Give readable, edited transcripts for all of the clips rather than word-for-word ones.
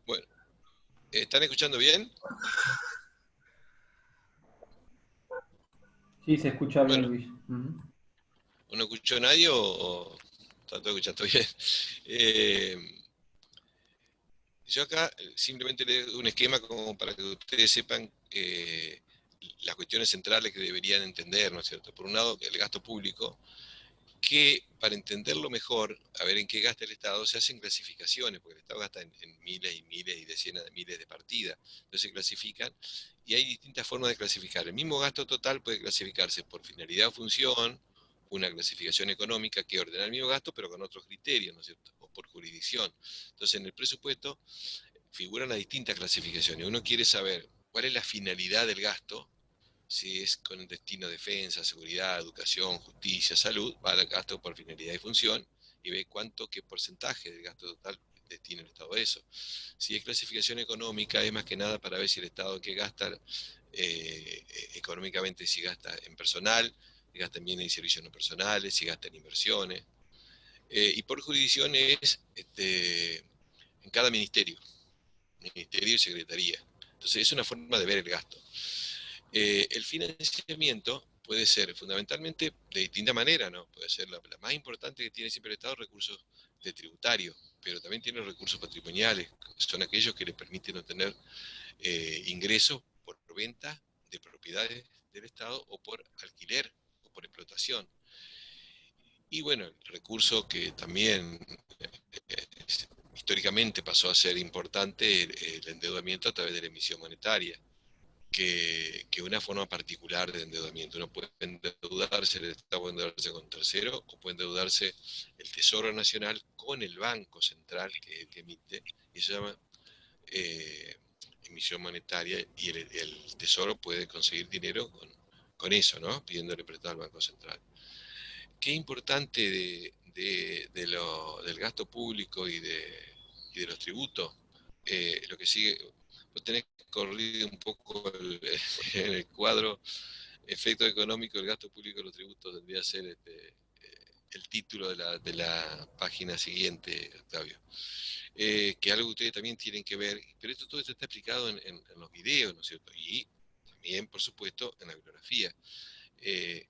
Bueno, ¿están escuchando bien? Sí, se escucha bien, Bueno, Luis. Ujú. ¿o no escuchó nadie o está todo escuchando bien? Eh, yo acá simplemente le doy un esquema como para que ustedes sepan las cuestiones centrales que deberían entender, ¿no es cierto? Por un lado, el gasto público, que para entenderlo mejor, a ver en qué gasta el Estado, se hacen clasificaciones, porque el Estado gasta en miles y miles y decenas de miles de partidas. Entonces se clasifican y hay distintas formas de clasificar. El mismo gasto total puede clasificarse por finalidad o función, una clasificación económica que ordena el mismo gasto, pero con otros criterios, ¿no es cierto? O por jurisdicción. Entonces en el presupuesto figuran las distintas clasificaciones. Uno quiere saber cuál es la finalidad del gasto, si es con el destino de defensa, seguridad, educación, justicia, salud, va al gasto por finalidad y función y ve qué porcentaje del gasto total destina el Estado a eso. Si es clasificación económica, es más que nada para ver si el Estado que gasta económicamente, si gasta en personal, si gasta en bienes y servicios no personales, si gasta en inversiones. Y por jurisdicción es en cada ministerio y secretaría. Entonces es una forma de ver el gasto. El financiamiento puede ser fundamentalmente de distinta manera, ¿no? Puede ser la más importante que tiene siempre el Estado, recursos de tributarios, pero también tiene recursos patrimoniales, que son aquellos que le permiten obtener ingresos por venta de propiedades del Estado o por alquiler o por explotación. Y bueno, el recurso que también históricamente pasó a ser importante, el endeudamiento a través de la emisión monetaria que una forma particular de endeudamiento. Uno puede endeudarse, el Estado puede endeudarse con tercero o puede endeudarse el Tesoro Nacional con el Banco Central, que es el que emite, y se llama eh, emisión monetaria, y el Tesoro puede conseguir dinero con eso, ¿no? Pidiéndole prestado al Banco Central. Qué importante del gasto público y de los tributos, lo que sigue, vos tenés corrido un poco en el cuadro efecto económico del gasto público y los tributos, tendría que ser el título de la página siguiente, Octavio. Que algo que ustedes también tienen que ver, pero todo esto está explicado en los videos, ¿no es cierto? Y también, por supuesto, en la bibliografía. Eh,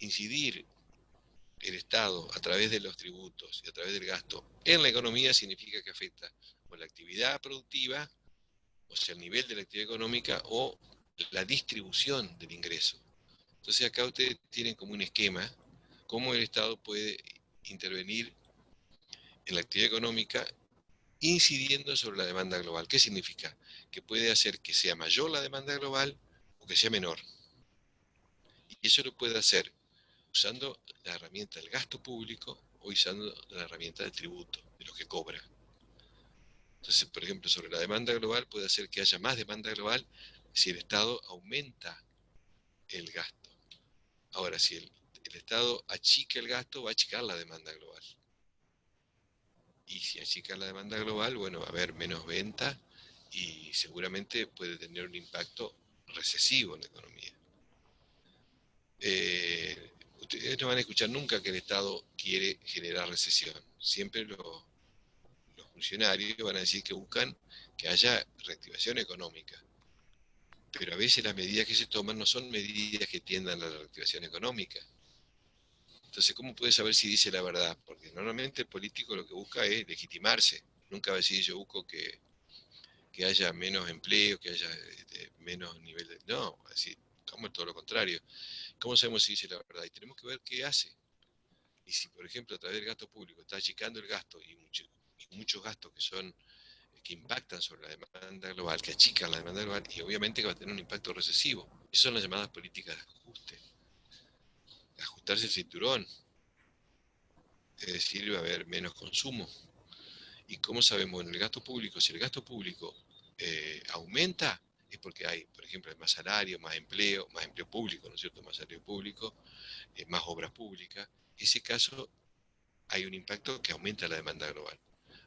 Incidir el Estado a través de los tributos y a través del gasto en la economía significa que afecta o la actividad productiva, o sea, el nivel de la actividad económica o la distribución del ingreso. Entonces acá ustedes tienen como un esquema cómo el Estado puede intervenir en la actividad económica incidiendo sobre la demanda global. ¿Qué significa? Que puede hacer que sea mayor la demanda global o que sea menor. Y eso lo puede hacer usando la herramienta del gasto público o usando la herramienta del tributo, de los que cobra. Entonces, por ejemplo, sobre la demanda global puede hacer que haya más demanda global si el Estado aumenta el gasto. Ahora, si el Estado achica el gasto, va a achicar la demanda global. Y si achica la demanda global, bueno, va a haber menos venta y seguramente puede tener un impacto recesivo en la economía. Ustedes no van a escuchar nunca que el Estado quiere generar recesión. Siempre los funcionarios van a decir que buscan que haya reactivación económica. Pero a veces las medidas que se toman no son medidas que tiendan a la reactivación económica. Entonces, ¿cómo puede saber si dice la verdad? Porque normalmente el político lo que busca es legitimarse. Nunca va a decir yo busco que haya menos empleo, que haya menos nivel de... No, así, como todo lo contrario. ¿Cómo sabemos si dice la verdad? Y tenemos que ver qué hace. Y si, por ejemplo, a través del gasto público está achicando el gasto y muchos gastos que impactan sobre la demanda global, que achican la demanda global, y obviamente que va a tener un impacto recesivo. Esas son las llamadas políticas de ajuste. Ajustarse el cinturón, es decir, va a haber menos consumo. ¿Y cómo sabemos en el gasto público? Si el gasto público aumenta, es porque hay, por ejemplo, hay más empleo público, ¿no es cierto? Más salario público, más obras públicas. En ese caso, hay un impacto que aumenta la demanda global.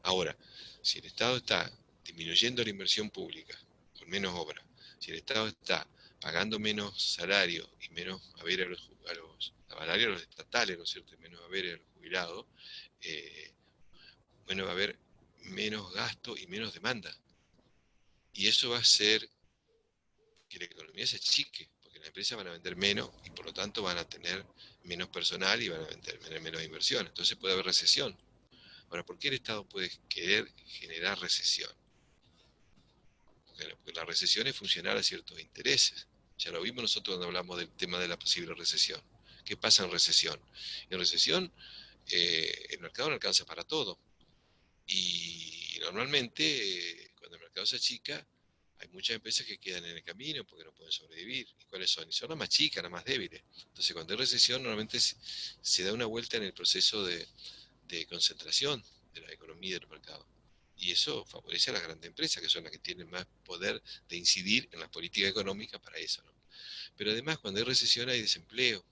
Ahora, si el Estado está disminuyendo la inversión pública con menos obras, si el Estado está pagando menos salario y menos haber a los estatales, ¿no es cierto? Y menos haber a los jubilados, bueno, va a haber menos gasto y menos demanda. Y eso va a hacer que la economía se achique, porque las empresas van a vender menos y por lo tanto van a tener menos personal y van a tener menos inversión. Entonces puede haber recesión. Ahora, ¿por qué el Estado puede querer generar recesión? Porque la recesión es funcional a ciertos intereses. Ya lo vimos nosotros cuando hablamos del tema de la posible recesión. ¿Qué pasa en recesión? En recesión, el mercado no alcanza para todo. Y normalmente, cuando el mercado se achica, hay muchas empresas que quedan en el camino porque no pueden sobrevivir. ¿Y cuáles son? Y son las más chicas, las más débiles. Entonces, cuando hay recesión, normalmente se da una vuelta en el proceso de concentración de la economía y del mercado. Y eso favorece a las grandes empresas, que son las que tienen más poder de incidir en las políticas económicas para eso, ¿no? Pero además, cuando hay recesión hay desempleo.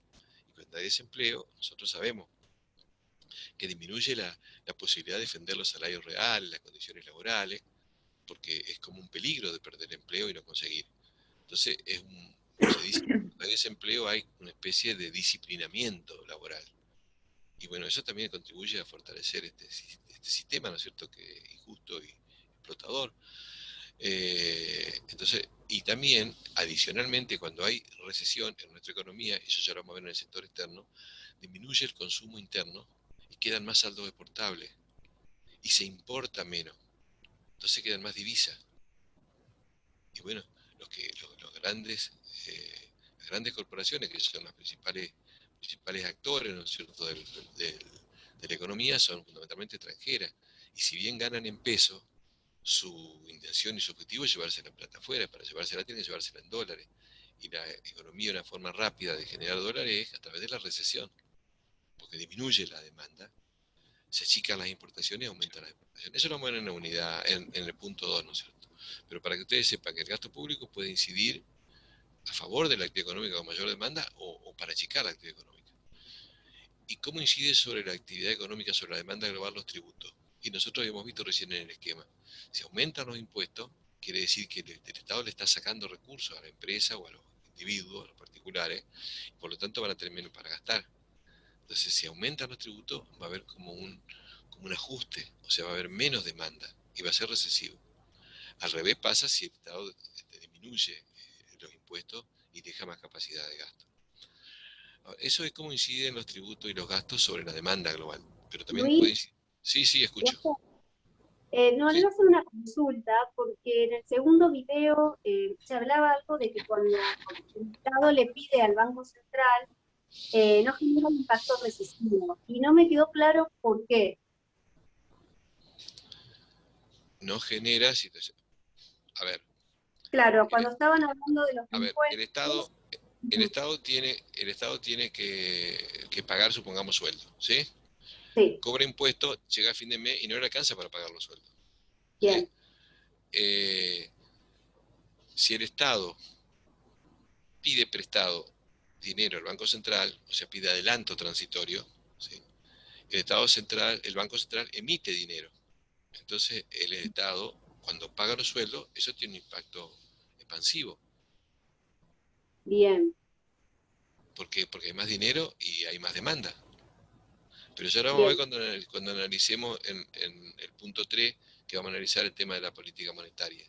Y cuando hay desempleo, nosotros sabemos que disminuye la posibilidad de defender los salarios reales, las condiciones laborales, porque es como un peligro de perder empleo y no conseguir. Entonces, se dice que cuando hay desempleo hay una especie de disciplinamiento laboral. Y bueno, eso también contribuye a fortalecer este sistema, ¿no es cierto?, que es injusto y explotador. Entonces, y también, adicionalmente, cuando hay recesión en nuestra economía, y eso ya lo vamos a ver en el sector externo, disminuye el consumo interno y quedan más saldos exportables y se importa menos. Entonces quedan más divisas. Y bueno, los grandes, las grandes corporaciones, que son los principales actores, ¿no es cierto?, de la economía, son fundamentalmente extranjeras. Y si bien ganan en pesos, su intención y su objetivo es llevarse la plata afuera. Para llevársela tienen que llevársela en dólares. Y la economía, una forma rápida de generar dólares es a través de la recesión, porque disminuye la demanda, se achican las importaciones y aumentan las exportaciones. Eso lo vamos a ver en la unidad, en el punto 2, ¿no es cierto? Pero para que ustedes sepan que el gasto público puede incidir a favor de la actividad económica con mayor demanda o para achicar la actividad económica. ¿Y cómo incide sobre la actividad económica, sobre la demanda global, los tributos? Y nosotros hemos visto recién en el esquema. Si aumentan los impuestos, quiere decir que el Estado le está sacando recursos a la empresa o a los individuos, a los particulares, y por lo tanto van a tener menos para gastar. Entonces, si aumentan los tributos, va a haber como un ajuste, o sea, va a haber menos demanda y va a ser recesivo. Al revés pasa si el Estado disminuye los impuestos y deja más capacidad de gasto. Eso es cómo inciden los tributos y los gastos sobre la demanda global. Pero también puede Luis, incidir. Sí, sí, escucho. no, le Sí. iba a hacer una consulta porque en el segundo video se hablaba algo de que cuando el Estado le pide al Banco Central no genera un impacto recesivo y no me quedó claro por qué. No genera situación. A ver, Claro, el, cuando estaban hablando de los a ver, impuestos, el ujú, Estado tiene que pagar, supongamos, sueldo, ¿sí? sí, Cobra impuestos, llega a fin de mes y no le alcanza para pagar los sueldos, ¿sí? bien, Eh, si el Estado pide prestado dinero al Banco Central, o sea, pide adelanto transitorio, ¿sí? El Banco Central emite dinero. Entonces, el Estado, cuando paga los sueldos, eso tiene un impacto expansivo. bien, ¿Por qué? Porque hay más dinero y hay más demanda. Pero ya lo vamos a ver bien. cuando analicemos en el punto 3, que vamos a analizar el tema de la política monetaria.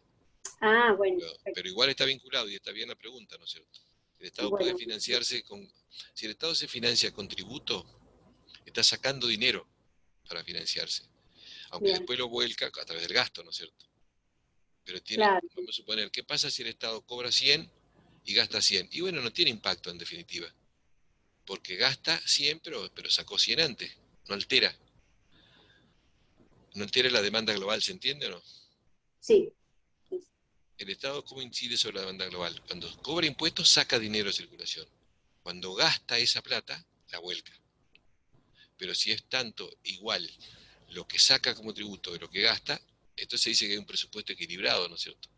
Ah, bueno, Pero igual está vinculado y está bien la pregunta, ¿no es cierto? El Estado puede bueno, financiarse con... Si el Estado se financia con tributo, está sacando dinero para financiarse, aunque bien, después lo vuelca a través del gasto, ¿no es cierto? Pero claro, vamos a suponer, ¿qué pasa si el Estado cobra 100 y gasta 100? Y bueno, no tiene impacto en definitiva, porque gasta 100, pero sacó 100 antes, no altera, no altera la demanda global, ¿se entiende o no? sí, sí, El Estado, ¿cómo incide sobre la demanda global? Cuando cobra impuestos, saca dinero de circulación. Cuando gasta esa plata, la vuelca. Pero si es tanto igual lo que saca como tributo de lo que gasta, entonces se dice que hay un presupuesto equilibrado, ¿no es cierto?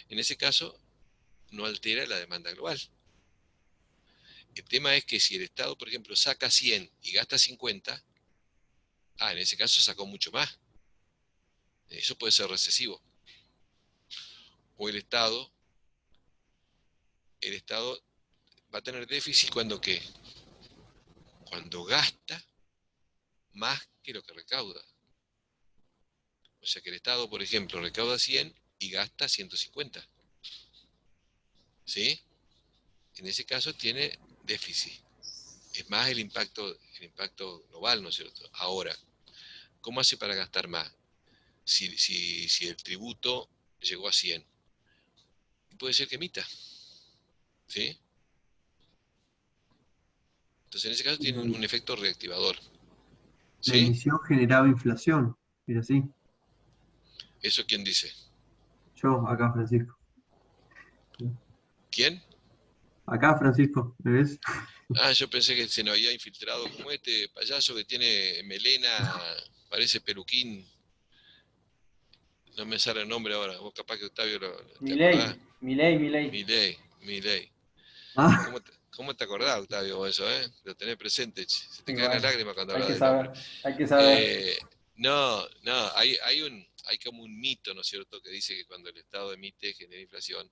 En ese caso, no altera la demanda global. El tema es que si el Estado, por ejemplo, saca 100 y gasta 50, en ese caso sacó mucho más. Eso puede ser recesivo. O el Estado va a tener déficit cuando ¿qué? Cuando gasta más que lo que recauda. O sea que el Estado, por ejemplo, recauda 100 y gasta 150. ¿Sí? En ese caso tiene déficit. Es más el impacto global, ¿no es cierto? Ahora, ¿cómo hace para gastar más? Si el tributo llegó a 100, puede ser que emita, ¿sí? Entonces en ese caso tiene La un efecto reactivador, la ¿sí? emisión generaba inflación. Era así. ¿Eso quién dice? Yo, acá, Francisco. ¿Quién? Acá, Francisco, ¿me ves? Ah, yo pensé que se nos había infiltrado como este payaso que tiene melena, parece peluquín. No me sale el nombre ahora. Vos capaz que Octavio te acordás. Milei, Milei, Milei. Milei, Milei. Ah, ¿Cómo te acordás, Octavio, vos eso, eh? Lo tenés presente. Se te Y caen las bueno, lágrimas cuando hay hablas que del hombre. saber, hay que saber. No, no, hay como un mito, ¿no es cierto?, que dice que cuando el Estado emite genera inflación,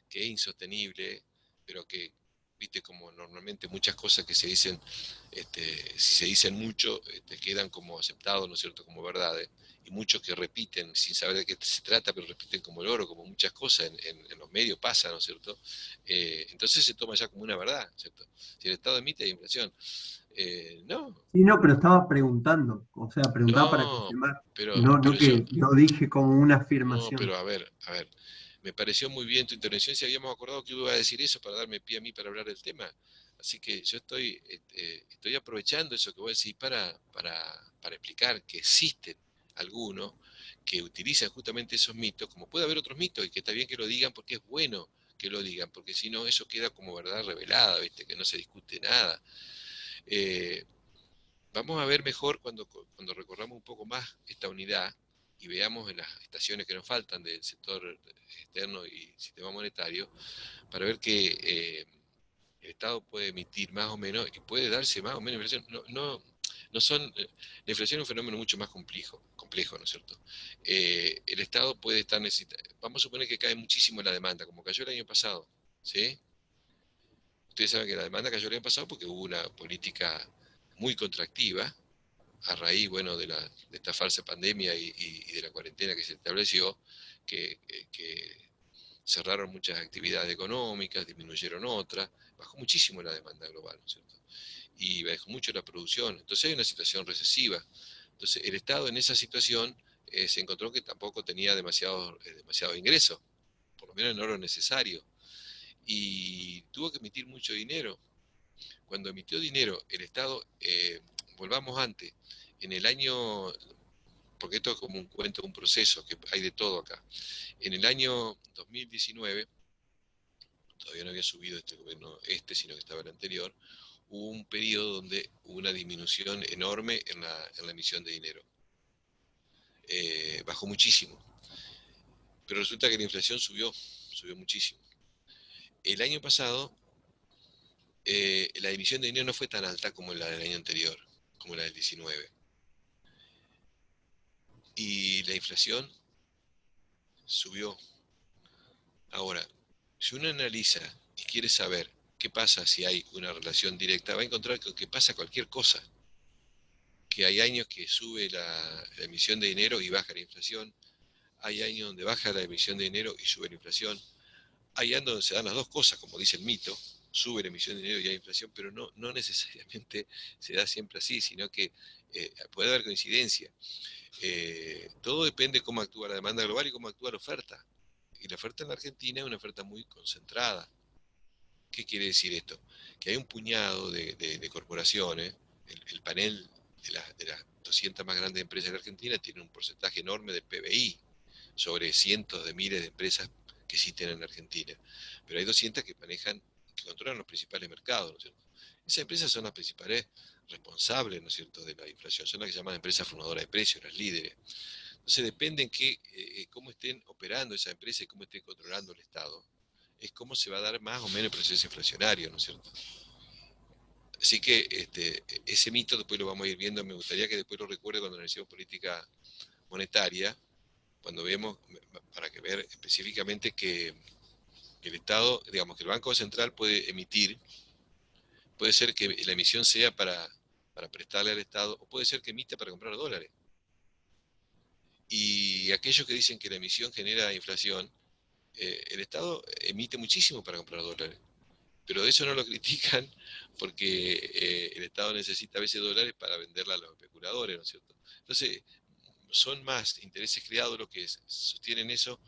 que es insostenible, pero que, viste, como normalmente muchas cosas que se dicen, si se dicen mucho, quedan como aceptados, ¿no es cierto?, como verdades, y muchos que repiten sin saber de qué se trata, pero repiten como el oro, como muchas cosas en los medios pasa, ¿no es cierto? Entonces se toma ya como una verdad, ¿cierto? Si el Estado emite hay inflación. No, sí, no, pero estaba preguntando. O sea, preguntaba para no, confirmar. pero, No, no pero yo, que lo dije como una no, afirmación. pero a ver, me pareció muy bien tu intervención, si habíamos acordado que iba a decir eso para darme pie a mí para hablar del tema. Así que yo estoy aprovechando eso que vos decís para explicar que existen algunos que utilizan justamente esos mitos, como puede haber otros mitos, y que está bien que lo digan porque es bueno que lo digan, porque si no eso queda como verdad revelada, ¿viste? Que no se discute nada. Eh, Vamos a ver mejor cuando recorramos un poco más esta unidad y veamos en las estaciones que nos faltan del sector externo y sistema monetario, para ver que el Estado puede emitir más o menos y puede darse más o menos inflación. No son, la inflación es un fenómeno mucho más complejo, ¿no es cierto? El Estado puede estar necesitando, vamos a suponer que cae muchísimo la demanda, como cayó el año pasado, ¿sí? Ustedes saben que la demanda cayó el año pasado porque hubo una política muy contractiva, a raíz, bueno, de esta falsa pandemia y de la cuarentena que se estableció, que cerraron muchas actividades económicas, disminuyeron otras, bajó muchísimo la demanda global, ¿no es cierto? Y bajó mucho la producción. Entonces hay una situación recesiva. Entonces el Estado en esa situación se encontró que tampoco tenía demasiado ingreso, por lo menos no lo necesario, y tuvo que emitir mucho dinero. Cuando emitió dinero el Estado, volvamos antes, en el año, porque esto es como un cuento, un proceso, que hay de todo acá. En el año 2019, todavía no había subido este gobierno sino que estaba el anterior, hubo un periodo donde hubo una disminución enorme en la emisión de dinero. Bajó muchísimo, pero resulta que la inflación subió muchísimo. El año pasado, la emisión de dinero no fue tan alta como la del año anterior, como la del 19. Y la inflación subió. Ahora, si uno analiza y quiere saber qué pasa si hay una relación directa, va a encontrar que pasa cualquier cosa. Que hay años que sube la emisión de dinero y baja la inflación, hay años donde baja la emisión de dinero y sube la inflación, hay años donde se dan las dos cosas, como dice el mito, sube la emisión de dinero y hay inflación, pero no necesariamente se da siempre así, sino que puede haber coincidencia. Todo depende de cómo actúa la demanda global y cómo actúa la oferta. Y la oferta en la Argentina es una oferta muy concentrada. ¿Qué quiere decir esto? Que hay un puñado de corporaciones, el panel de las 200 más grandes empresas de la Argentina tiene un porcentaje enorme del PBI, sobre cientos de miles de empresas que existen en la Argentina. Pero hay 200 que manejan, que controlan los principales mercados, ¿no es cierto? Esas empresas son las principales responsables, ¿no es cierto?, de la inflación, son las que se llaman empresas formadoras de precios, las líderes. Entonces depende en cómo estén operando esas empresas y cómo estén controlando el Estado, es cómo se va a dar más o menos el proceso inflacionario, ¿no es cierto? Así que ese mito después lo vamos a ir viendo, me gustaría que después lo recuerde cuando analicemos política monetaria, cuando vemos, para que ver específicamente que el Estado, digamos que el Banco Central puede emitir, puede ser que la emisión sea para prestarle al Estado, o puede ser que emita para comprar dólares. Y aquellos que dicen que la emisión genera inflación, el Estado emite muchísimo para comprar dólares, pero de eso no lo critican porque el Estado necesita a veces dólares para venderla a los especuladores, ¿no es cierto? Entonces, son más intereses creados los que sostienen eso,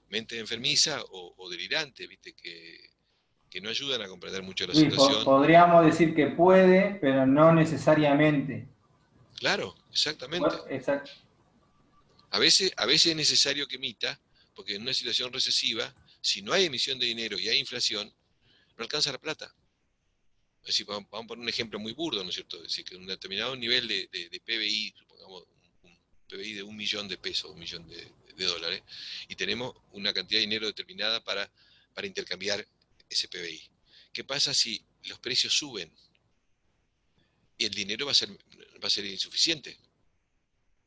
mente enfermiza o delirante, ¿viste? Que no ayudan a comprender mucho la Luis, situación. podríamos decir que puede, pero no necesariamente. Claro, exactamente. Exacto. A veces es necesario que emita, porque en una situación recesiva, si no hay emisión de dinero y hay inflación, no alcanza la plata. Es decir, vamos a poner un ejemplo muy burdo, ¿no es cierto? Es decir, que un determinado nivel de PBI, supongamos un PBI de 1 millón de pesos, 1 millón de dólares, y tenemos una cantidad de dinero determinada para intercambiar ese PBI. ¿Qué pasa si los precios suben y el dinero va a ser insuficiente?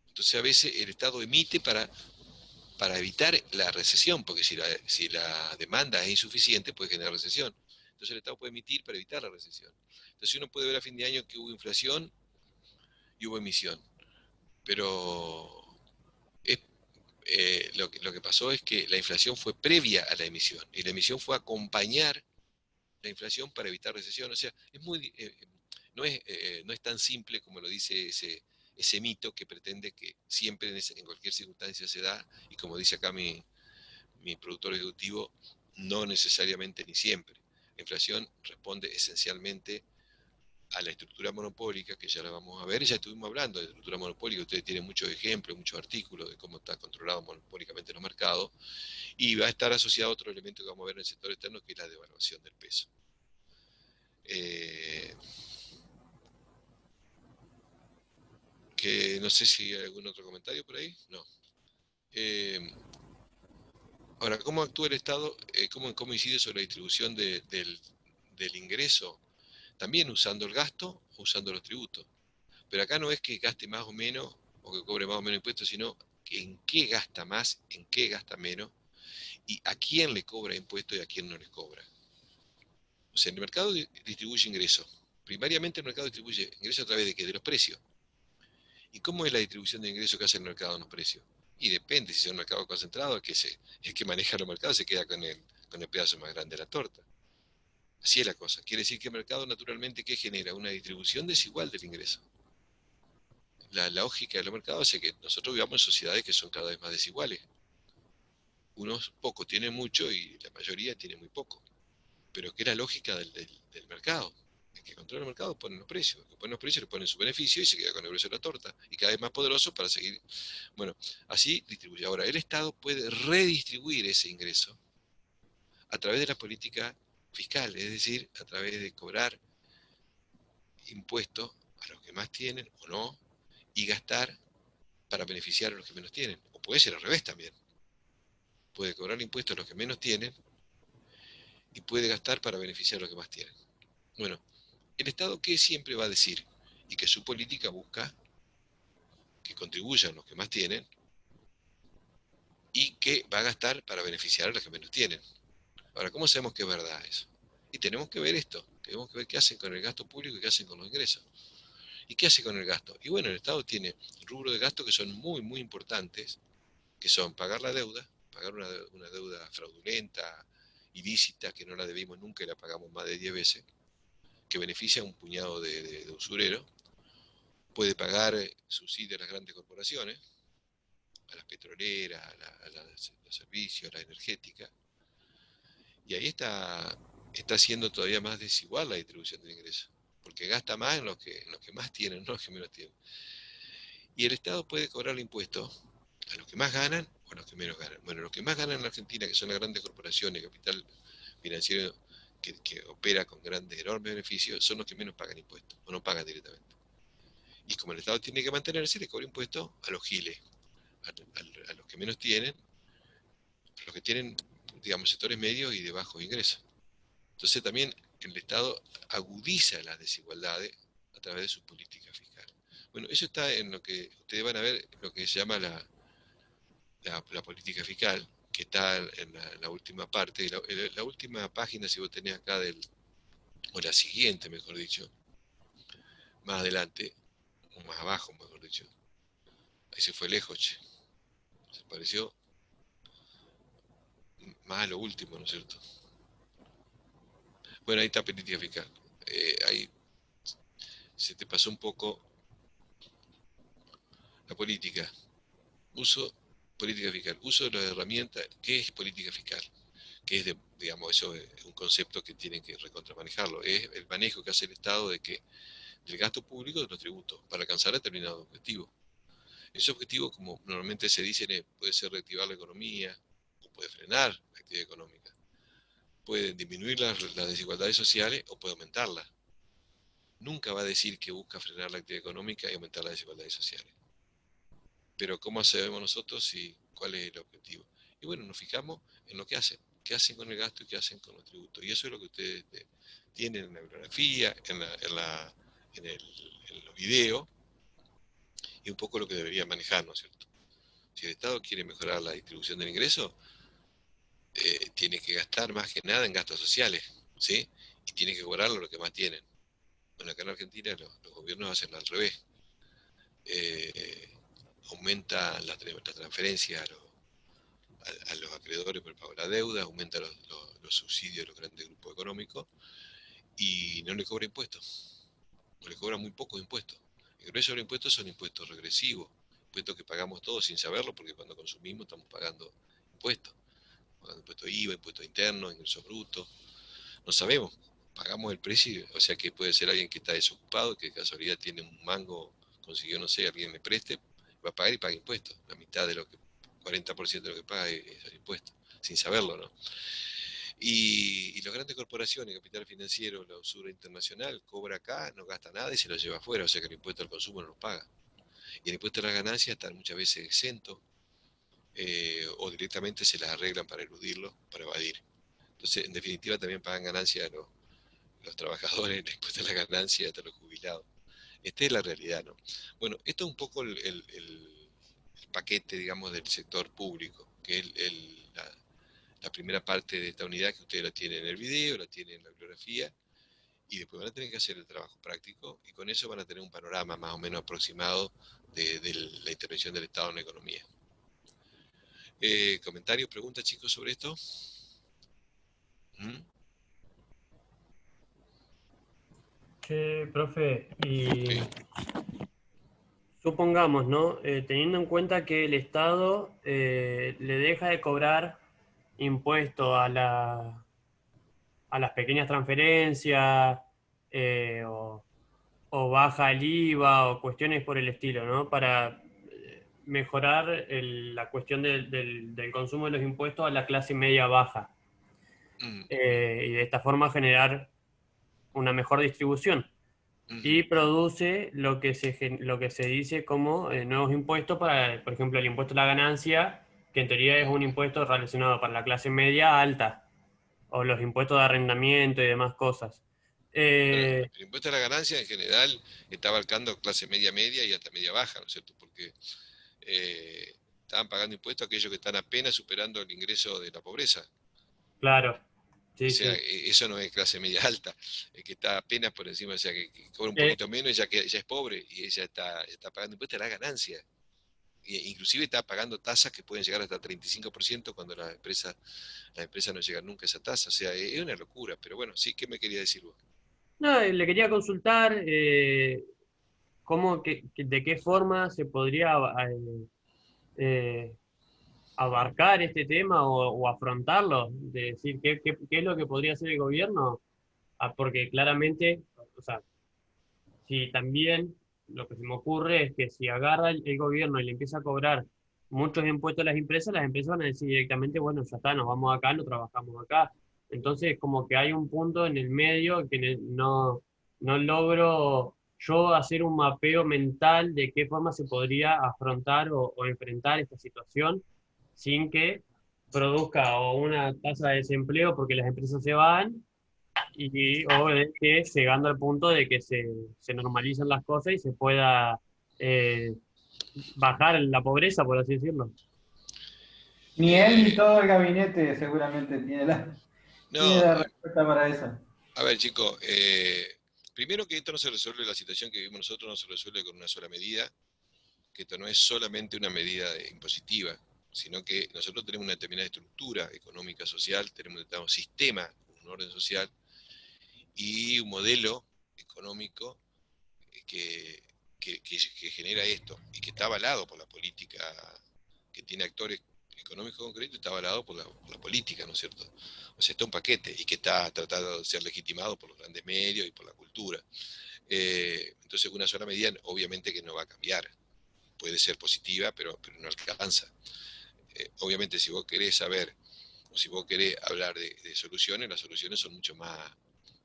Entonces a veces el Estado emite para evitar la recesión, porque si la demanda es insuficiente puede generar recesión. Entonces el Estado puede emitir para evitar la recesión. Entonces uno puede ver a fin de año que hubo inflación y hubo emisión, pero es, lo que pasó es que la inflación fue previa a la emisión y la emisión fue acompañar la inflación para evitar recesión. O sea, no es tan simple como lo dice ese mito que pretende que siempre en cualquier circunstancia se da, y como dice acá mi productor ejecutivo, no necesariamente ni siempre. La inflación responde esencialmente a la estructura monopólica, que ya la vamos a ver, ya estuvimos hablando de estructura monopólica, ustedes tienen muchos ejemplos, muchos artículos de cómo está controlado monopólicamente los mercados, y va a estar asociado a otro elemento que vamos a ver en el sector externo, que es la devaluación del peso. Que no sé si hay algún otro comentario por ahí, no. Ahora, ¿cómo actúa el Estado? ¿Cómo incide sobre la distribución del ingreso? También usando el gasto o usando los tributos. Pero acá no es que gaste más o menos, o que cobre más o menos impuestos, sino que en qué gasta más, en qué gasta menos, y a quién le cobra impuestos y a quién no les cobra. O sea, el mercado distribuye ingresos. Primariamente el mercado distribuye ingresos a través de qué? De los precios. ¿Y cómo es la distribución de ingresos que hace el mercado en los precios? Y depende, si es un mercado concentrado, el que maneja los mercados se queda con el pedazo más grande de la torta. Así es la cosa. Quiere decir que el mercado naturalmente, ¿qué genera? Una distribución desigual del ingreso. La lógica de los mercados hace que nosotros vivamos en sociedades que son cada vez más desiguales. Unos pocos tienen mucho y la mayoría tiene muy poco. Pero ¿qué es la lógica del mercado? El que controla el mercado pone los precios. El que pone los precios le pone su beneficio y se queda con el precio de la torta. Y cada vez más poderoso para seguir. Bueno, así distribuye. Ahora, el Estado puede redistribuir ese ingreso a través de la política fiscal, es decir, a través de cobrar impuestos a los que más tienen o no, y gastar para beneficiar a los que menos tienen. O puede ser al revés también. Puede cobrar impuestos a los que menos tienen y puede gastar para beneficiar a los que más tienen. Bueno, el Estado, ¿qué siempre va a decir? Y que su política busca que contribuyan los que más tienen y que va a gastar para beneficiar a los que menos tienen. Ahora, ¿cómo sabemos que es verdad eso? Y tenemos que ver esto, tenemos que ver qué hacen con el gasto público y qué hacen con los ingresos. ¿Y qué hace con el gasto? Y bueno, el Estado tiene rubros de gasto que son muy, muy importantes, que son pagar la deuda, pagar una deuda fraudulenta, ilícita, que no la debimos nunca y la pagamos más de 10 veces, que beneficia a un puñado de usureros. Puede pagar subsidios a las grandes corporaciones, a las petroleras, a los servicios, a la energética, y ahí está siendo todavía más desigual la distribución del ingreso, porque gasta más en los que más tienen, no en los que menos tienen. Y el Estado puede cobrar impuestos a los que más ganan o a los que menos ganan. Bueno, los que más ganan en la Argentina, que son las grandes corporaciones, capital financiero que opera con grandes, enormes beneficios, son los que menos pagan impuestos, o no pagan directamente. Y como el Estado tiene que mantenerse, le cobra impuestos a los giles, a los que menos tienen, a los que tienen, digamos, sectores medios y de bajos ingresos. Entonces también el Estado agudiza las desigualdades a través de su política fiscal. Bueno, eso está en lo que ustedes van a ver, lo que se llama la política fiscal, que está en la última parte, la última página, si vos tenés acá o la siguiente, mejor dicho, más adelante, o más abajo, mejor dicho. Ahí se fue lejos, che. apareció más a lo último, ¿no es cierto? Bueno, ahí está política fiscal. Ahí se te pasó un poco la política. Política fiscal. Uso de las herramientas. ¿Qué es política fiscal? Que es, digamos, eso es un concepto que tienen que recontramanejarlo. Es el manejo que hace el Estado del gasto público de los tributos para alcanzar determinados objetivos. Ese objetivo, como normalmente se dice, puede ser reactivar la economía, o puede frenar la actividad económica, puede disminuir las desigualdades sociales o puede aumentarlas. Nunca va a decir que busca frenar la actividad económica y aumentar las desigualdades sociales. Pero ¿cómo sabemos nosotros cuál es el objetivo? Y bueno, nos fijamos en lo que hacen. ¿Qué hacen con el gasto y qué hacen con los tributos? Y eso es lo que ustedes tienen en la bibliografía, en los videos, y un poco lo que debería manejar, ¿no es cierto? Si el Estado quiere mejorar la distribución del ingreso, tiene que gastar más que nada en gastos sociales, ¿sí? Y tiene que cobrarlo lo que más tienen. Bueno, acá en Argentina los gobiernos hacen al revés. Aumentan las transferencias a los acreedores por el pago de la deuda, aumenta los subsidios a los grandes grupos económicos y no le cobra impuestos, no le cobra muy pocos impuestos. El grueso de los impuestos son impuestos regresivos, impuestos que pagamos todos sin saberlo, porque cuando consumimos estamos pagando impuestos, impuestos IVA, impuestos internos, ingresos brutos, no sabemos, pagamos el precio, o sea que puede ser alguien que está desocupado, que de casualidad tiene un mango, consiguió, no sé, alguien le preste, va a pagar y paga impuestos, la mitad de lo que 40% de lo que paga es el impuesto, sin saberlo, ¿no? Y las grandes corporaciones, capital financiero, la usura internacional, cobra acá, no gasta nada y se lo lleva afuera, o sea que el impuesto al consumo no lo paga. Y el impuesto a las ganancias están muchas veces exentos o directamente se las arreglan para eludirlo, para evadir. Entonces, en definitiva, también pagan ganancias los trabajadores, el impuesto a las ganancias hasta los jubilados. Esta es la realidad, ¿no? Bueno, esto es un poco el paquete, digamos, del sector público, que es la primera parte de esta unidad que ustedes la tienen en el video, la tienen en la bibliografía, y después van a tener que hacer el trabajo práctico, y con eso van a tener un panorama más o menos aproximado de la intervención del Estado en la economía. ¿Comentarios, preguntas, chicos, sobre esto? Che, profe, y Sí. supongamos, ¿no? Teniendo en cuenta que el Estado le deja de cobrar impuestos a las pequeñas transferencias o baja el IVA o cuestiones por el estilo, ¿no? Para mejorar la cuestión del consumo de los impuestos a la clase media baja. Y de esta forma generar una mejor distribución. Y produce lo que se dice como nuevos impuestos para, por ejemplo, el impuesto a la ganancia, que en teoría es un impuesto relacionado para la clase media alta, o los impuestos de arrendamiento y demás cosas. Bueno, el impuesto a la ganancia en general está abarcando clase media y hasta media baja, ¿no es cierto? Porque estaban pagando impuestos a aquellos que están apenas superando el ingreso de la pobreza. Claro. Sí, o sea, sí. eso no es clase media alta, es que está apenas por encima, o sea, que cobra un poquito menos y ya es pobre y ella está pagando impuestos a la ganancia. Inclusive está pagando tasas que pueden llegar hasta el 35% cuando las empresas no llegan nunca a esa tasa. O sea, es una locura, pero bueno, sí, ¿qué me quería decir vos? No, le quería consultar de qué forma se podría eh, abarcar este tema o afrontarlo, de decir qué es lo que podría hacer el gobierno. Porque claramente, o sea, si también lo que se me ocurre es que si agarra el gobierno y le empieza a cobrar muchos impuestos a las empresas van a decir directamente, bueno, ya está, nos vamos acá, no trabajamos acá. Entonces, como que hay un punto en el medio que no logro yo hacer un mapeo mental de qué forma se podría afrontar o enfrentar esta situación sin que produzca o una tasa de desempleo porque las empresas se van o de que llegando al punto de que se normalicen las cosas y se pueda eh, bajar la pobreza, por así decirlo. Ni él ni todo el gabinete seguramente tiene la respuesta para eso. A ver, chicos, primero que esto no se resuelve, la situación que vivimos nosotros no se resuelve con una sola medida, que esto no es solamente una medida impositiva, sino que nosotros tenemos una determinada estructura económica, social, tenemos un determinado sistema, un orden social y un modelo económico que, que genera esto y que está avalado por la política, que tiene actores económicos concretos, está avalado por la política, ¿no es cierto? O sea, está un paquete y que está tratado de ser legitimado por los grandes medios y por la cultura. Entonces, una sola medida obviamente que no va a cambiar. Puede ser positiva, pero no alcanza. Obviamente, si vos querés saber o si vos querés hablar de soluciones, las soluciones son mucho más,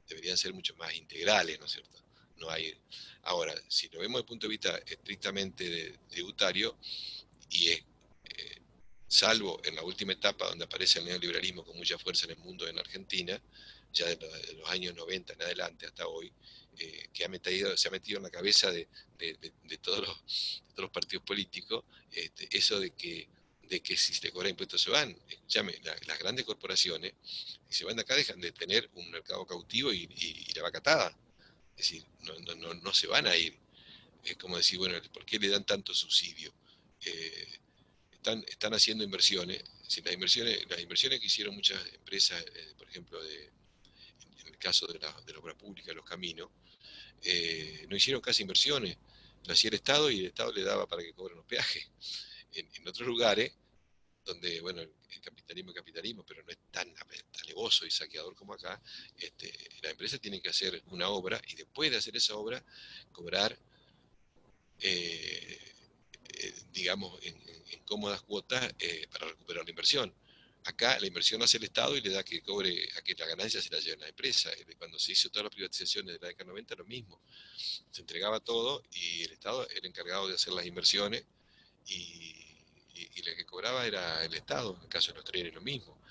deberían ser mucho más integrales, ¿no es cierto? No hay. Ahora, si lo vemos desde el punto de vista estrictamente tributario, y es, salvo en la última etapa donde aparece el neoliberalismo con mucha fuerza en el mundo en Argentina, ya de los años 90 en adelante hasta hoy, que se ha metido en la cabeza de todos los partidos políticos, eso de que si te cobran impuestos se van. Escúchame, las grandes corporaciones, si se van de acá, dejan de tener un mercado cautivo y la vaca atada. Es decir, no se van a ir. Es como decir, bueno, ¿por qué le dan tanto subsidio? Están haciendo inversiones. Si las inversiones que hicieron muchas empresas, por ejemplo, en el caso de la obra pública, los caminos, no hicieron casi inversiones. Lo hacía el Estado y el Estado le daba para que cobren los peajes. En otros lugares, donde, bueno, el capitalismo es capitalismo, pero no es tan alevoso y saqueador como acá, la empresa tiene que hacer una obra y después de hacer esa obra, cobrar, digamos, en cómodas cuotas para recuperar la inversión. Acá la inversión hace el Estado y le da que cobre, a que la ganancia se la lleven la empresa. Cuando se hizo todas las privatizaciones de la década 90, lo mismo. Se entregaba todo y el Estado era el encargado de hacer las inversiones y, y la que cobraba era el Estado, en el caso de los trenes lo mismo.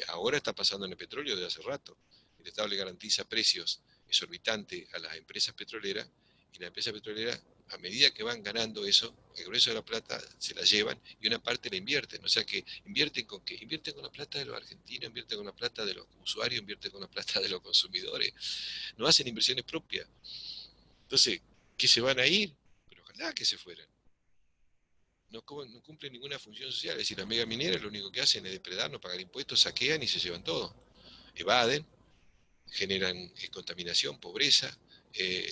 Ahora está pasando en el petróleo desde hace rato. El Estado le garantiza precios exorbitantes a las empresas petroleras y las empresas petroleras, a medida que van ganando eso, el grueso de la plata se la llevan y una parte la invierten. O sea que invierten con qué? Invierten con la plata de los argentinos, invierten con la plata de los usuarios, invierten con la plata de los consumidores. No hacen inversiones propias. Entonces, ¿qué se van a ir? Pero ojalá que se fueran. No cumplen ninguna función social. Es decir, las megamineras lo único que hacen es depredar, no pagar impuestos, saquean y se llevan todo. Evaden, generan contaminación, pobreza.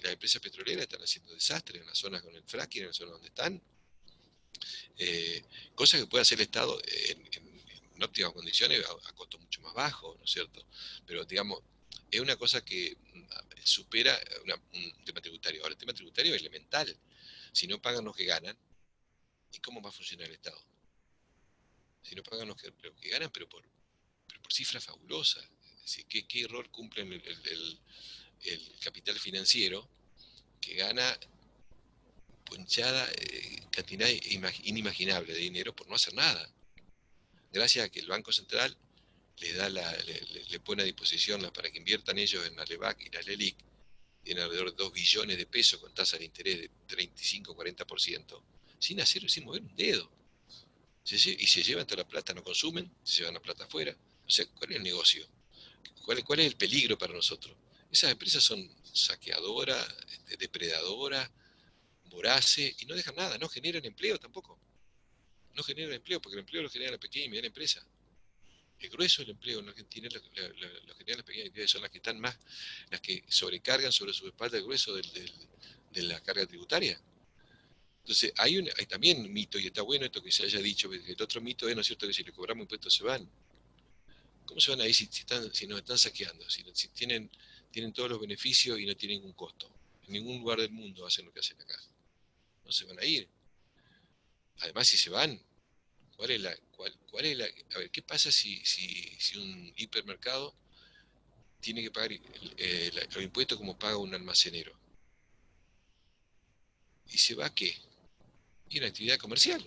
Las empresas petroleras están haciendo desastres en las zonas con el fracking, en las zonas donde están. Cosas que puede hacer el Estado en óptimas condiciones a costo mucho más bajo, ¿no es cierto? Pero, digamos, es una cosa que supera un tema tributario. Ahora, el tema tributario es elemental. Si no pagan los que ganan, ¿y cómo va a funcionar el Estado? Si no pagan los que ganan, pero por cifras fabulosas. Es decir, ¿qué error cumple el capital financiero que gana ponchada cantidad inimaginable de dinero por no hacer nada? Gracias a que el Banco Central le pone a disposición para que inviertan ellos en la LEVAC y la LELIC, tienen alrededor de 2 billones de pesos con tasa de interés de 35-40%, sin mover un dedo. Y se llevan toda la plata, no consumen, se llevan la plata afuera. O sea, ¿cuál es el negocio? ¿Cuál es el peligro para nosotros? Esas empresas son saqueadoras, depredadoras, voraces, y no dejan nada, no generan empleo tampoco. No generan empleo, porque el empleo lo genera la pequeña y mediana empresa. El grueso del empleo en Argentina lo generan las pequeñas empresas, son las que están más, las que sobrecargan sobre su espalda el grueso de la carga tributaria. Entonces, hay también un mito, y está bueno esto que se haya dicho, que el otro mito es, ¿no es cierto?, que si le cobramos impuestos se van. ¿Cómo se van a ir si nos están saqueando? Si tienen todos los beneficios y no tienen ningún costo. En ningún lugar del mundo hacen lo que hacen acá. No se van a ir. Además, si se van, ¿cuál es a ver, ¿qué pasa si un hipermercado tiene que pagar los impuestos como paga un almacenero? ¿Y se va a qué? Y una actividad comercial.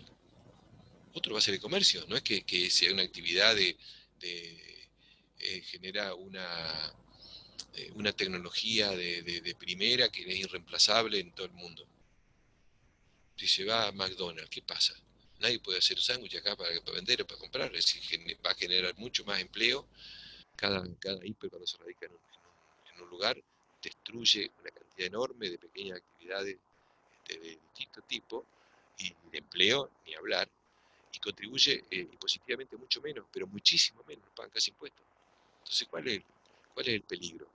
Otro va a ser el comercio. No es que sea una actividad genera una tecnología de primera que es irreemplazable en todo el mundo. Si se va a McDonald's, ¿qué pasa? Nadie puede hacer sándwich acá para vender o para comprar. Es decir, va a generar mucho más empleo. Cada hiper cuando se radica en un lugar destruye una cantidad enorme de pequeñas actividades de distinto tipo y de empleo, ni hablar. y contribuye positivamente mucho menos, pero muchísimo menos, no pagan casi impuestos. Entonces, ¿cuál es el peligro?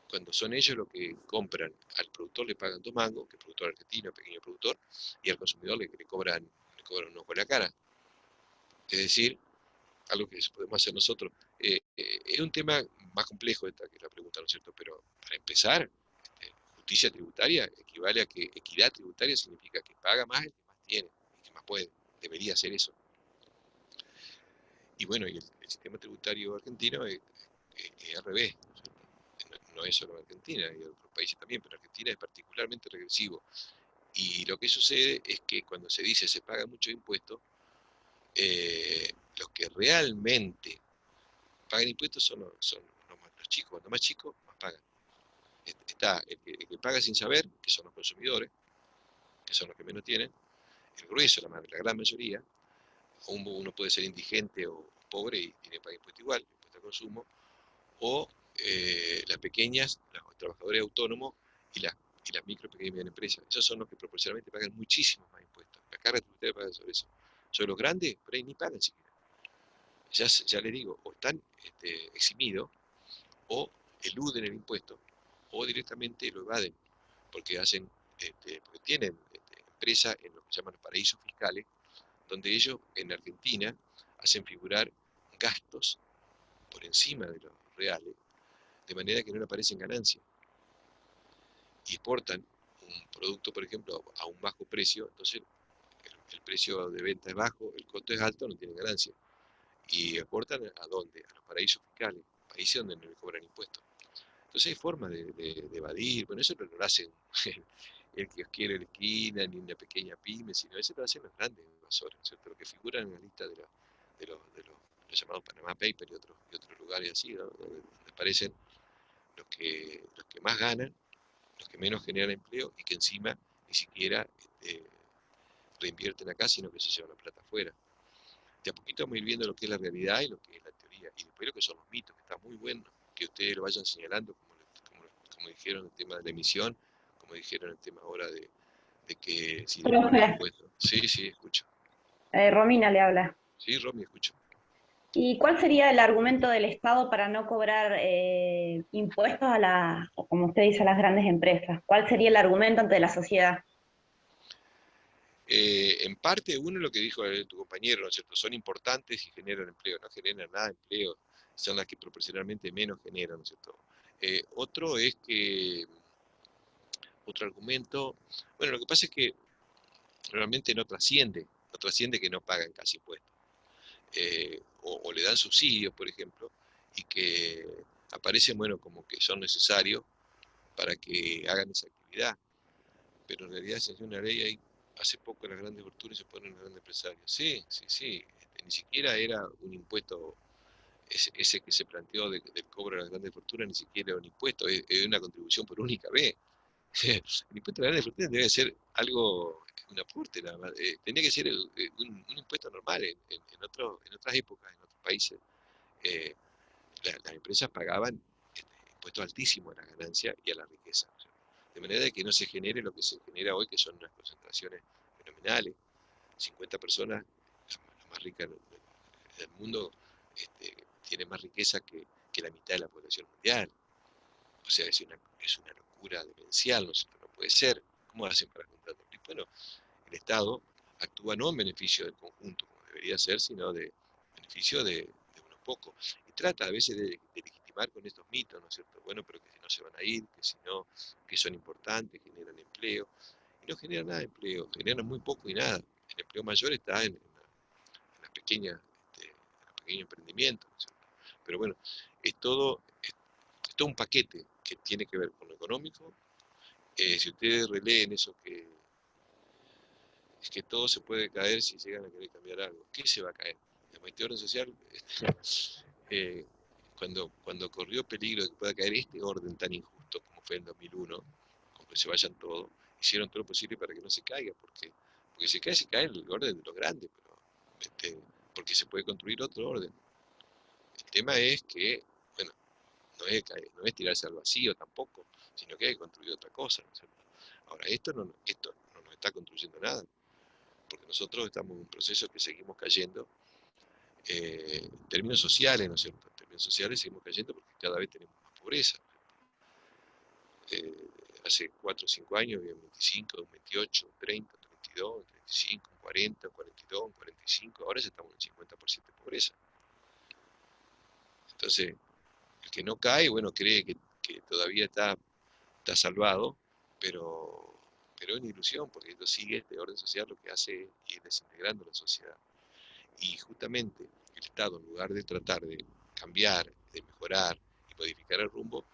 Cuando son ellos los que compran, al productor le pagan 2 mangos, que es productor argentino, pequeño productor, y al consumidor le cobran un ojo en la cara. Es decir, algo que podemos hacer nosotros. Es un tema más complejo esta que la pregunta, ¿no es cierto? Pero para empezar, justicia tributaria equivale a que equidad tributaria significa que paga más el que más tiene, el que más puede. Debería ser eso. Y bueno, y el sistema tributario argentino es al revés. No es solo Argentina, hay otros países también, pero Argentina es particularmente regresivo. Y lo que sucede es que cuando se dice se paga mucho impuesto, los que realmente pagan impuestos son los chicos. Cuanto más chicos, más pagan. Está el que paga sin saber, que son los consumidores, que son los que menos tienen, el grueso, la gran mayoría. Uno puede ser indigente o pobre y tiene que pagar impuesto igual, impuesto al consumo, o las pequeñas, los trabajadores autónomos y las micro, pequeñas y medianas empresas. Esos son los que proporcionalmente pagan muchísimos más impuestos. La carga tributaria paga sobre eso. Sobre los grandes, por ahí ni pagan siquiera. Ya les digo, o están eximidos, o eluden el impuesto, o directamente lo evaden, porque porque tienen empresas en lo que llaman los paraísos fiscales, donde ellos en Argentina hacen figurar gastos por encima de los reales, de manera que no le aparecen ganancias. Y exportan un producto, por ejemplo, a un bajo precio, entonces el precio de venta es bajo, el costo es alto, no tienen ganancia. Y exportan ¿a dónde? A los paraísos fiscales, países donde no le cobran impuestos. Entonces hay formas de evadir, bueno, eso no lo hacen el kiosquero de la esquina, ni una pequeña pyme, sino eso lo hacen los grandes invasores, ¿cierto? Los que figuran en la lista de los llamados Panama Papers y otros lugares así, ¿no? donde aparecen los que más ganan, los que menos generan empleo y que encima ni siquiera reinvierten acá, sino que se llevan la plata afuera. De a poquito vamos a ir viendo lo que es la realidad y lo que es la teoría, y después lo que son los mitos, que está muy bueno que ustedes lo vayan señalando, como dijeron el tema de la emisión, como dijeron el tema ahora de que si le cobran Profe, impuestos. Sí, sí, escucho. Romina le habla. Sí, Romy, escucho. ¿Y cuál sería el argumento del Estado para no cobrar impuestos o como usted dice, a las grandes empresas? ¿Cuál sería el argumento ante la sociedad? En parte, uno lo que dijo tu compañero, ¿no es cierto? Son importantes y generan empleo, no generan nada de empleo, son las que proporcionalmente menos generan, ¿no es cierto? Otro argumento, bueno, lo que pasa es que realmente no trasciende que no pagan casi impuestos. O le dan subsidios, por ejemplo, y que aparecen, bueno, como que son necesarios para que hagan esa actividad. Pero en realidad se hace una ley ahí, hace poco las grandes fortunas se ponen los grandes empresarios. Sí, sí, sí, ni siquiera era un impuesto, ese que se planteó del cobro de las grandes fortunas, ni siquiera era un impuesto, es una contribución por única vez. El impuesto a las grandes fortunas debe ser algo, un aporte nada más. Tenía que ser un impuesto normal en otras épocas, en otros países. eh, las empresas pagaban impuestos altísimos a la ganancia y a la riqueza. ¿No? De manera de que no se genere lo que se genera hoy, que son unas concentraciones fenomenales. 50 personas, las más ricas del mundo, tienen más riqueza que la mitad de la población mundial. O sea, es una locura demencial, no puede ser. ¿Cómo hacen para juntar? Bueno, el Estado actúa no en beneficio del conjunto, como debería ser, sino de beneficio de unos pocos. Y trata a veces de legitimar con estos mitos, ¿no es cierto? Bueno, pero que si no se van a ir, que si no, que son importantes, generan empleo. Y no generan nada de empleo, generan muy poco y nada. El empleo mayor está en las pequeñas, en los pequeños emprendimientos, ¿no es cierto? Pero bueno, es todo un paquete que tiene que ver con lo económico. Si ustedes releen eso que es que todo se puede caer si llegan a querer cambiar algo. ¿Qué se va a caer? El orden social, cuando corrió peligro de que pueda caer este orden tan injusto como fue en 2001, con que se vayan todos, hicieron todo lo posible para que no se caiga, porque se cae el orden de los grandes, pero, porque se puede construir otro orden. El tema es que, bueno, no es tirarse al vacío tampoco, sino que hay que construir otra cosa, ¿no es cierto? Ahora, esto no nos está construyendo nada. porque nosotros estamos en un proceso que seguimos cayendo en términos sociales, ¿no es cierto? En términos sociales seguimos cayendo porque cada vez tenemos más pobreza. Hace 4 o 5 años había un 25, un 28, un 30, un 32, un 35, un 40, un 42, un 45, ahora ya estamos en un 50% de pobreza. Entonces, el que no cae, bueno, cree que todavía está salvado, pero es una ilusión, porque esto sigue, este orden social lo que hace es ir desintegrando la sociedad. Y justamente el Estado, en lugar de tratar de cambiar, de mejorar y modificar el rumbo,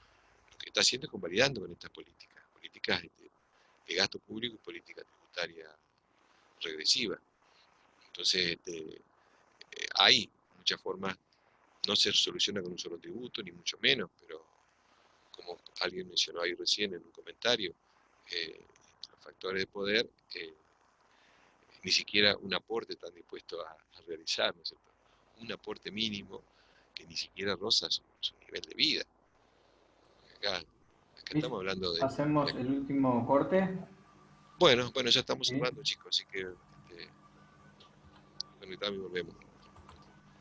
lo que está haciendo es convalidando con estas políticas de gasto público y política tributaria regresiva. Entonces, hay muchas formas, no se soluciona con un solo tributo, ni mucho menos, pero como alguien mencionó ahí recién en un comentario, los factores de poder, ni siquiera un aporte están dispuestos a realizar, ¿no es cierto? Un aporte mínimo que ni siquiera roza su nivel de vida. Acá estamos hablando de... ¿Hacemos el último corte? Bueno, ya estamos ¿Sí? cerrando, chicos, así que bueno, y también volvemos.